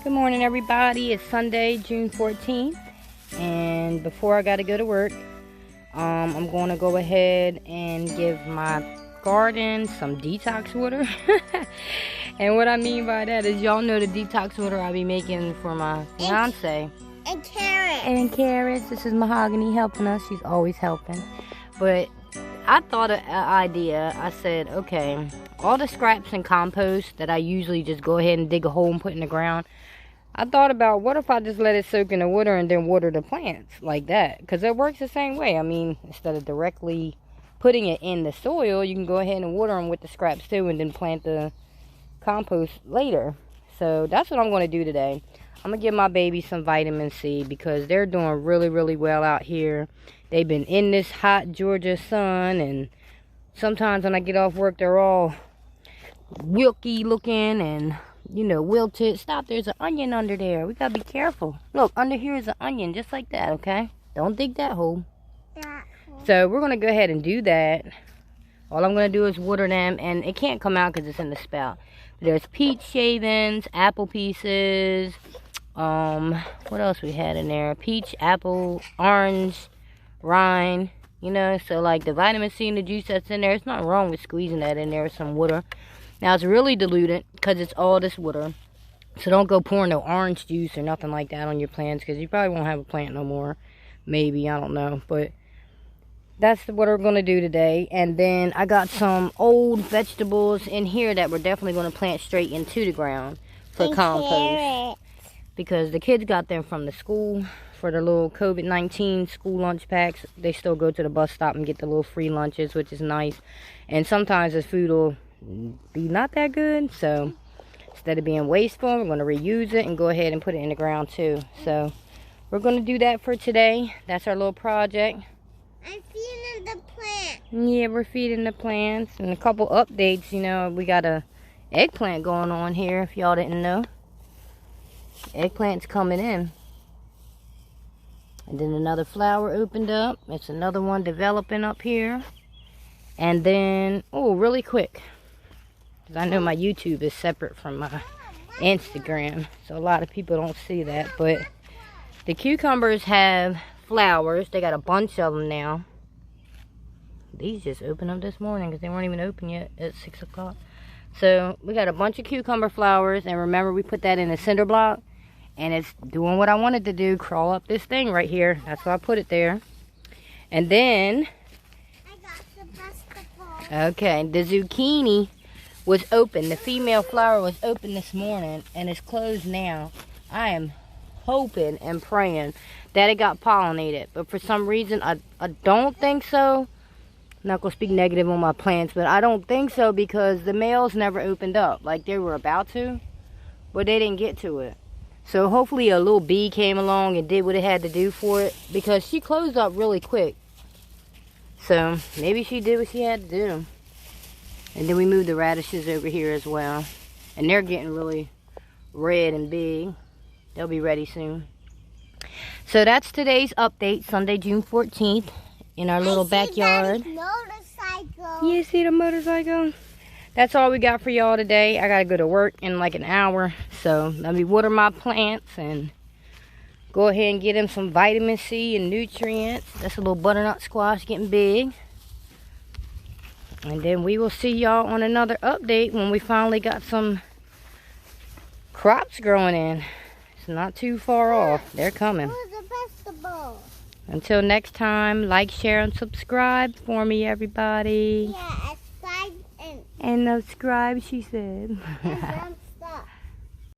Good morning, everybody. It's Sunday, June 14th, and before I gotta go to work, I'm going to go ahead and give my garden some detox water. And what I mean by that is, y'all know the detox water I'll be making for my fiance. And carrots. And carrots. This is Mahogany helping us. She's always helping. But I thought of an idea. I said, okay, all the scraps and compost that I usually just go ahead and dig a hole and put in the ground, I thought about, what if I just let it soak in the water and then water the plants like that? Because it works the same way. I mean, instead of directly putting it in the soil, you can go ahead and water them with the scraps too, and then plant the compost later. So that's what I'm going to do today. I'm going to give my babies some vitamin C because they're doing really, really well out here. They've been in this hot Georgia sun, and sometimes when I get off work, they're all wilky looking and, you know, wilted. Stop, there's an onion under there. We gotta be careful. Look, under here is an onion, just like that, okay? Don't dig that hole. So we're gonna go ahead and do that. All I'm gonna do is water them, and it can't come out because it's in the spout. There's peach shavings, apple pieces, what else we had in there? Peach, apple, orange, rind, you know, so like the vitamin C and the juice that's in there, it's not wrong with squeezing that in there with some water. Now it's really diluted because it's all this water, so don't go pouring no orange juice or nothing like that on your plants, because you probably won't have a plant no more. Maybe, I don't know, but that's what we're going to do today. And then I got some old vegetables in here that we're definitely going to plant straight into the ground for compost, because the kids got them from the school for the little COVID-19 school lunch packs. They still go to the bus stop and get the little free lunches, which is nice. And sometimes the food will be not that good, so instead of being wasteful, we're going to reuse it and go ahead and put it in the ground too. So we're going to do that for today. That's our little project. I'm feeding the plant. Yeah, we're feeding the plants. And a couple updates, you know, we got a eggplant going on here, if y'all didn't know. Eggplant's coming in. And then another flower opened up. It's another one developing up here. And then, oh, really quick, because I know my YouTube is separate from my Instagram, so a lot of people don't see that, but the cucumbers have flowers. They got a bunch of them now. These just opened up this morning because they weren't even open yet at 6 o'clock. So we got a bunch of cucumber flowers, and remember, we put that in a cinder block, and it's doing what I wanted to do, crawl up this thing right here. That's why I put it there. And then, okay, the zucchini was open. The female flower was open this morning, and it's closed now. I am hoping and praying that it got pollinated, but for some reason, I don't think so. I'm not going to speak negative on my plants, but I don't think so, because the males never opened up like they were about to, but they didn't get to it. So hopefully a little bee came along and did what it had to do for it, because she closed up really quick. So maybe she did what she had to do. And then we moved the radishes over here as well, and they're getting really red and big. They'll be ready soon. So that's today's update, Sunday, June 14th, in our little backyard. Motorcycle. You see the motorcycle? That's all we got for y'all today. I gotta go to work in like an hour, so let me water my plants and go ahead and get them some vitamin C and nutrients. That's a little butternut squash getting big. And then we will see y'all on another update when we finally got some crops growing in. It's not too far off. They're coming. The vegetable. Until next time, like, share, and subscribe for me, everybody. Yeah, subscribe and subscribe, she said.